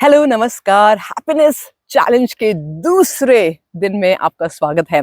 Hello, नमस्कार। Happiness challenge के दूसरे दिन में आपका स्वागत है।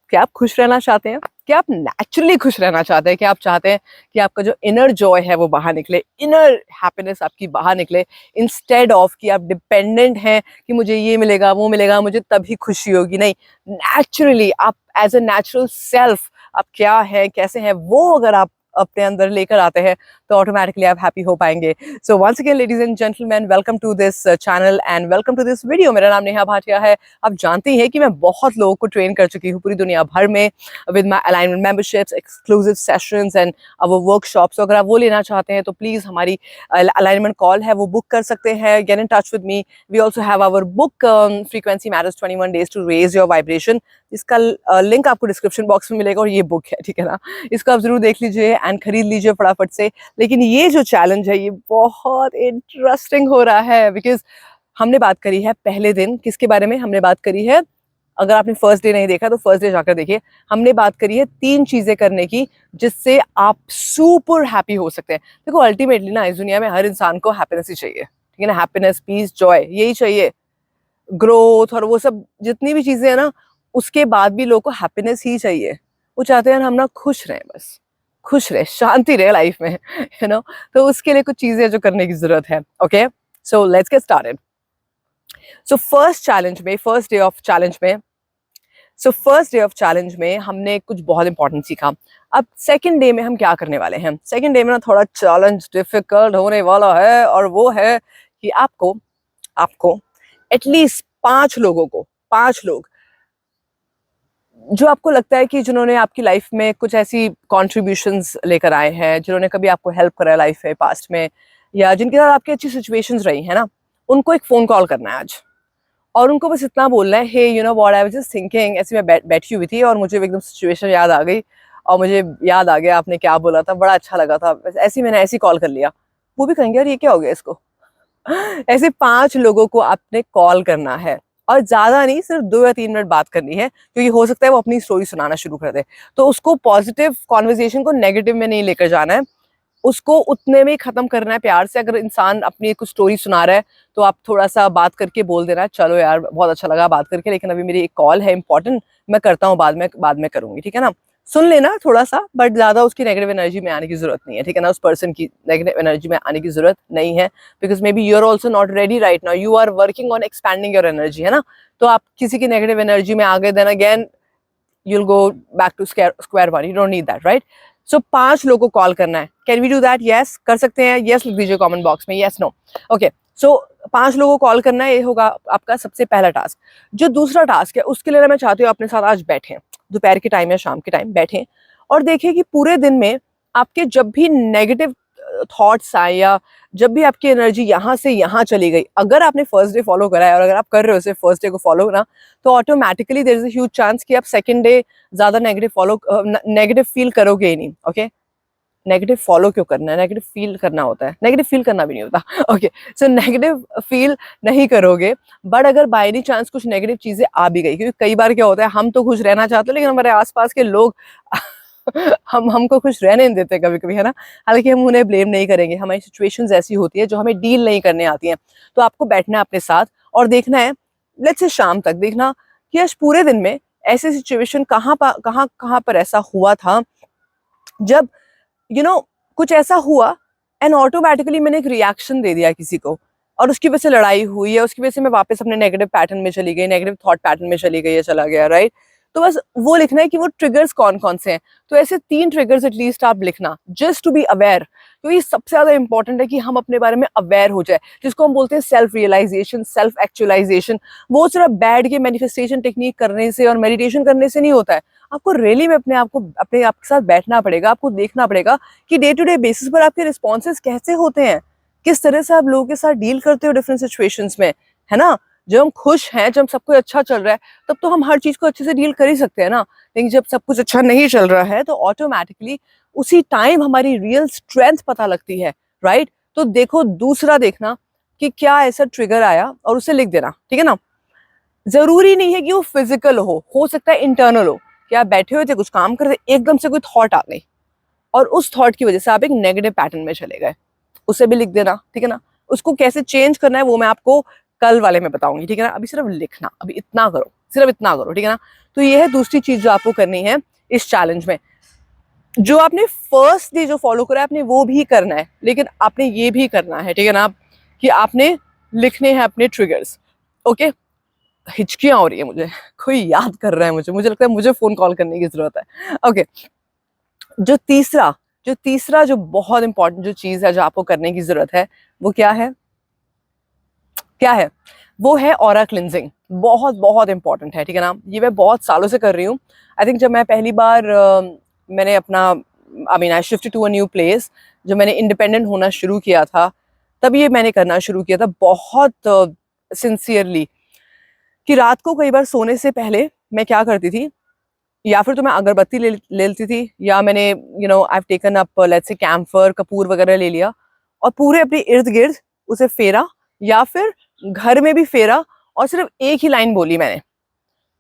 क्या आप खुश रहना चाहते हैं? क्या आप नेचुरली खुश रहना चाहते हैं? क्या आप चाहते हैं कि आपका जो इनर जॉय है वो बाहर निकले, इनर हैप्पीनेस आपकी बाहर निकले, इंस्टेड ऑफ कि आप डिपेंडेंट हैं कि मुझे ये मिलेगा, वो मिलेगा, मुझे तभी खुशी होगी। नहीं, नेचुरली आप एज अ नेचुरल सेल्फ आप क्या है, कैसे हैं, वो अगर आप अपने अंदर लेकर आते हैं तो ऑटोमेटिकली आप हैप्पी हो पाएंगे। So once again ladies and gentleman, welcome to this channel and welcome to this video. मेरा नाम नेहा भाटिया है। आप जानती हैं कि मैं बहुत लोगों को ट्रेन कर चुकी हूँ पूरी दुनिया भर में with my alignment memberships, exclusive sessions and our workshops. अगर आप वो लेना चाहते हैं तो प्लीज हमारी अलाइनमेंट कॉल है वो बुक कर सकते हैं। Get in touch with me. We also have our book frequency matters 21 days to raise your vibration. इसका लिंक आपको डिस्क्रिप्शन बॉक्स में मिलेगा और ये बुक है, ठीक है ना। इसको आप जरूर देख लीजिए एंड खरीद लीजिए फटाफट से। लेकिन ये जो चैलेंज है ये बहुत इंटरेस्टिंग हो रहा है बिकॉज हमने बात करी है पहले दिन किसके बारे में। हमने बात करी है, अगर आपने फर्स्ट डे नहीं देखा तो फर्स्ट डे जाकर देखिए। हमने बात करी है 3 चीजें करने की जिससे आप सुपर हैप्पी हो सकते हैं। देखो अल्टीमेटली ना इस दुनिया में हर इंसान को हैप्पीनेस ही चाहिए, ठीक है ना। हैप्पीनेस, पीस, जॉय यही चाहिए। ग्रोथ और वो सब जितनी भी चीजें हैं ना, उसके बाद भी लोगों को हैप्पीनेस ही चाहिए। वो चाहते हैं हम ना खुश रहें, बस खुश रहे, शांति रहे लाइफ में, यू नो। तो उसके लिए कुछ चीजें जो करने की जरूरत है। Okay, so let's get started. So first day of challenge में हमने कुछ बहुत इंपॉर्टेंट सीखा। अब सेकंड डे में हम क्या करने वाले हैं? सेकंड डे में ना थोड़ा चैलेंज डिफिकल्ट होने वाला है और वो है कि आपको आपको एटलीस्ट 5 लोग जो आपको लगता है कि जिन्होंने आपकी लाइफ में कुछ ऐसी कॉन्ट्रीब्यूशंस लेकर आए हैं, जिन्होंने कभी आपको हेल्प करा है लाइफ में पास्ट में, या जिनके साथ आपकी अच्छी सिचुएशंस रही है ना, उनको एक फोन कॉल करना है आज। और उनको बस इतना बोलना है, hey you know what, I was just thinking. ऐसे मैं बैठी हुई थी और मुझे एकदम सिचुएशन याद आ गई और मुझे याद आ गया आपने क्या बोला था, बड़ा अच्छा लगा था, ऐसे ही मैंने ऐसे कॉल कर लिया। वो भी कहेंगे यार ये क्या हो गया इसको। ऐसे 5 लोगों को आपने कॉल करना है और ज्यादा नहीं, सिर्फ 2 या 3 मिनट बात करनी है, क्योंकि हो सकता है वो अपनी स्टोरी सुनाना शुरू कर दे। तो उसको पॉजिटिव कॉन्वर्जेशन को नेगेटिव में नहीं लेकर जाना है, उसको उतने में ही खत्म करना है प्यार से। अगर इंसान अपनी कुछ स्टोरी सुना रहा है तो आप थोड़ा सा बात करके बोल देना, चलो यार बहुत अच्छा लगा बात करके, लेकिन अभी मेरी एक कॉल है इंपॉर्टेंट, मैं करता हूँ बाद में करूंगी, ठीक है ना। सुन लेना थोड़ा सा, बट ज्यादा उसकी नेगेटिव एनर्जी में आने की जरूरत नहीं है, ठीक है ना। उस पर्सन की नेगेटिव एनर्जी में आने की जरूरत नहीं है, because maybe you are also not ready right now, you are working on expanding your energy, है ना। तो आप किसी की नेगेटिव एनर्जी में आ गए, then again you'll go back to square one. You don't need that, right? So 5 लोगों को कॉल करना है। Can we do that? Yes, कर सकते हैं। यस लिख दीजिए कमेंट बॉक्स में, यस नो। ओके, सो 5 लोगों को कॉल करना है, ये होगा आपका सबसे पहला टास्क। जो दूसरा टास्क है उसके लिए मैं चाहती हूँ अपने साथ आज बैठें, दोपहर के टाइम या शाम के टाइम बैठें और देखें कि पूरे दिन में आपके जब भी नेगेटिव थॉट्स आए या जब भी आपकी एनर्जी यहाँ से यहाँ चली गई, अगर आपने फर्स्ट डे फॉलो करा है और अगर आप कर रहे हो सिर्फ फर्स्ट डे को फॉलो ना, तो automatically there is a huge chance कि आप सेकंड डे ज्यादा नेगेटिव फील करोगे ही नहीं। ओके, नेगेटिव फॉलो क्यों करना है, नेगेटिव फील करना होता है, नेगेटिव फील करना भी नहीं होता। ओके, सो नेगेटिव फील नहीं करोगे, बट अगर बाय एनी चांस कुछ नेगेटिव चीजें आ भी गई, क्योंकि कई बार क्या होता है, हम तो खुश रहना चाहते हैं लेकिन हमारे आसपास के लोग हमको खुश रहने नहीं देते कभी कभी, है ना। हालांकि हम उन्हें ब्लेम नहीं करेंगे, हमारी सिचुएशंस ऐसी होती है जो हमें डील नहीं करने आती हैं। तो आपको बैठना है अपने साथ और देखना है, लेट्स से शाम तक देखना कि आज पूरे दिन में ऐसे सिचुएशन कहाँ पर ऐसा हुआ था जब कुछ ऐसा हुआ एंड ऑटोमेटिकली मैंने एक रिएक्शन दे दिया किसी को और उसकी वजह से लड़ाई हुई है, उसकी वजह से मैं वापस अपने नेगेटिव पैटर्न में चली गई, नेगेटिव थॉट पैटर्न में चली गई या चला गया, राइट। तो बस वो लिखना है कि वो ट्रिगर्स कौन कौन से हैं। तो ऐसे 3 ट्रिगर्स एटलीस्ट आप लिखना, जस्ट टू बी अवेयर। तो ये सबसे ज्यादा इंपॉर्टेंट है कि हम अपने बारे में अवेयर हो जाए, जिसको हम बोलते हैं सेल्फ रियलाइजेशन, सेल्फ एक्चुअलाइजेशन। वो सिर्फ बैड के मैनिफेस्टेशन टेक्निक करने से और मेडिटेशन करने से नहीं होता है। आपको रियली में अपने आप के साथ बैठना पड़ेगा, आपको देखना पड़ेगा कि डे टू डे बेसिस पर आपके रिस्पॉन्सेज कैसे होते हैं, किस तरह से आप लोगों के साथ डील करते हो डिफरेंट सिचुएशंस में, है ना। जब हम खुश हैं, जब सब कुछ अच्छा चल रहा है, तब तो हम हर चीज को अच्छे से डील कर ही सकते हैं ना। लेकिन जब सब कुछ अच्छा नहीं चल रहा है तो ऑटोमेटिकली उसी टाइम हमारी रियल स्ट्रेंथ पता लगती है, राइट। तो देखो, दूसरा देखना कि क्या ऐसा ट्रिगर आया और उसे लिख देना, ठीक है ना। जरूरी नहीं है कि वो फिजिकल हो सकता है इंटरनल हो, कि आप बैठे हुए थे कुछ काम कर रहे थे, एकदम से कोई थॉट आ गई और उस थॉट की वजह से आप एक नेगेटिव पैटर्न में चले गए, उसे भी लिख देना, ठीक है ना। उसको कैसे चेंज करना है वो मैं आपको कल वाले में बताऊंगी, ठीक है ना। अभी सिर्फ लिखना, अभी इतना करो, सिर्फ इतना करो, ठीक है ना। तो ये है दूसरी चीज जो आपको करनी है इस चैलेंज में। जो आपने फर्स्ट डे जो फॉलो करा है आपने वो भी करना है, लेकिन आपने ये भी करना है, ठीक है ना, कि आपने लिखने हैं अपने ट्रिगर्स। ओके, हिचकियां हो रही है मुझे, कोई याद कर रहा है मुझे लगता है मुझे फोन कॉल करने की जरूरत है। ओके, जो तीसरा जो बहुत इंपॉर्टेंट जो चीज है जो आपको करने की जरूरत है वो क्या है, वो है ऑरा क्लिनजिंग। बहुत बहुत इंपॉर्टेंट है, ठीक है ना। ये मैं बहुत सालों से कर रही हूँ। आई थिंक जब मैं पहली बार मैंने अपना I shifted to a new place, जब मैंने इंडिपेंडेंट होना शुरू किया था तब ये मैंने करना शुरू किया था बहुत सिंसियरली, कि रात को कई बार सोने से पहले मैं क्या करती थी, या फिर तो मैं अगरबत्ती ले लेती थी, या मैंने I have taken up let's say camphor कपूर वगैरह ले लिया और पूरे अपने इर्द गिर्द उसे फेरा, या फिर घर में भी फेरा, और सिर्फ एक ही लाइन बोली मैंने,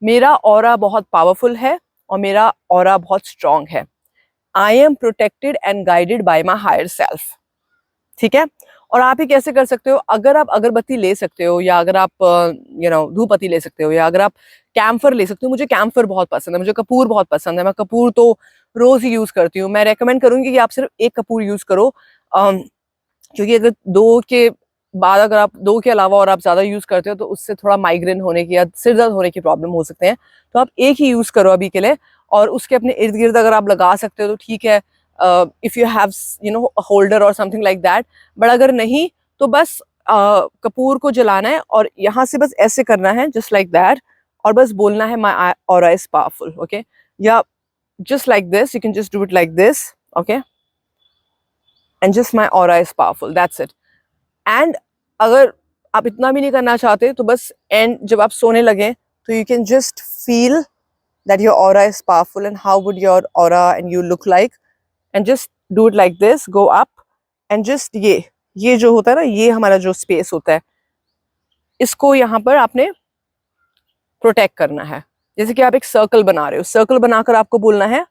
मेरा ऑरा बहुत पावरफुल है और मेरा ऑरा बहुत स्ट्रांग है। I am protected and guided by my higher self, ठीक है। और आप ही कैसे कर सकते हो, अगर आप अगरबत्ती ले सकते हो, या अगर आप धूपबत्ती ले सकते हो, या अगर आप कैम्फर ले सकते हो। मुझे कैम्फर बहुत पसंद है, मुझे कपूर बहुत पसंद है, मैं कपूर तो रोज ही यूज करती हूँ। मैं रेकमेंड करूंगी कि आप सिर्फ एक कपूर यूज करो, क्योंकि अगर दो के बाद अगर आप दो के अलावा और आप ज्यादा यूज करते हो तो उससे थोड़ा माइग्रेन होने की या सिर दर्द होने की प्रॉब्लम हो सकते हैं। तो आप एक ही यूज करो अभी के लिए, और उसके अपने इर्द गिर्द अगर आप लगा सकते हो तो ठीक है, इफ यू हैव होल्डर और समथिंग लाइक दैट। बट अगर नहीं तो बस कपूर को जलाना है और यहाँ से बस ऐसे करना है, जस्ट लाइक दैट, और बस बोलना है माई ऑरा इज पावरफुल। ओके, या just like this, you can just do it like this, okay, and just my aura is powerful, that's it. And अगर आप इतना भी नहीं करना चाहते तो बस एंड जब आप सोने लगे तो you can just feel that your aura is powerful and how would your aura and you look like, and just do it like this, go up, and just ये जो होता है ना, ये हमारा जो स्पेस होता है, इसको यहाँ पर आपने प्रोटेक्ट करना है। जैसे कि आप एक सर्कल बना रहे हो, सर्कल बनाकर आपको बोलना है,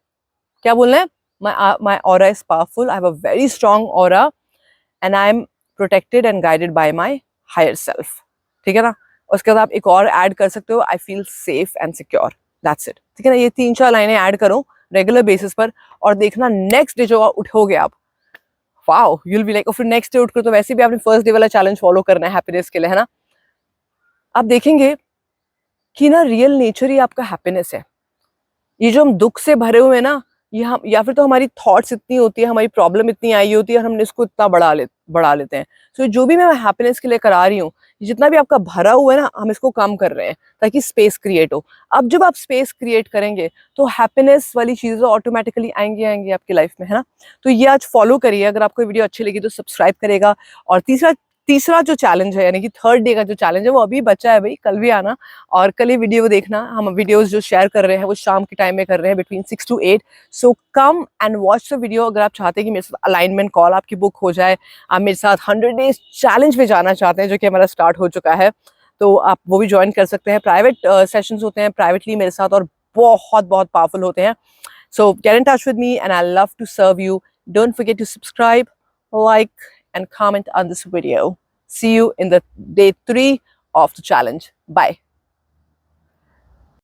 क्या बोलना है, my aura is powerful, I have a very strong aura and I am protected and guided by my higher self, ठीक है ना। उसके बाद आप एक और ऐड कर सकते हो, I feel safe and secure, that's it, ठीक है ना। ये 3-4 लाइनें ऐड करो रेगुलर बेसिस पर, और देखना नेक्स्ट डे जो उठोगे आप, वाओ, you'll be like, और फिर नेक्स्ट डे उठकर तो वैसे भी आपने फर्स्ट डे वाला चैलेंज फॉलो करना है हैप्पीनेस के लिए, है ना। आप देखेंगे कि ना रियल नेचर ही आपका हैप्पीनेस है। ये जो हम दुख से भरे हुए हैं ना, ये हम, या फिर तो हमारी थॉट्स इतनी होती है, हमारी प्रॉब्लम इतनी आई होती है और हमने इसको इतना बढ़ा लेते हैं। सो जो भी मैं हैप्पीनेस के लिए करा रही हूँ, जितना भी आपका भरा हुआ है ना, हम इसको कम कर रहे हैं ताकि स्पेस क्रिएट हो। अब जब आप स्पेस क्रिएट करेंगे तो हैप्पीनेस वाली चीजें ऑटोमेटिकली आएंगी आपकी लाइफ में, है ना। तो ये आज फॉलो करिए। अगर आपको वीडियो अच्छी लगी तो सब्सक्राइब करेगा। और तीसरा जो चैलेंज है, यानी कि थर्ड डे का जो चैलेंज है, वो अभी बचा है भाई, कल भी आना और कल ही वीडियो देखना। हम वीडियोस जो शेयर कर रहे हैं वो शाम के टाइम में कर रहे हैं, between 6 to 8। So come and watch the video. अगर आप चाहते हैं कि मेरे साथ अलाइनमेंट कॉल आपकी बुक हो जाए, आप मेरे साथ 100 डेज चैलेंज में जाना चाहते हैं जो कि हमारा स्टार्ट हो चुका है, तो आप वो भी ज्वाइन कर सकते हैं। प्राइवेट सेशंस होते हैं प्राइवेटली मेरे साथ और बहुत बहुत पावरफुल होते हैं। So get in touch with me and I love to serve you. Don't forget to subscribe, like, and comment on this video. See you in the day 3 of the challenge. Bye.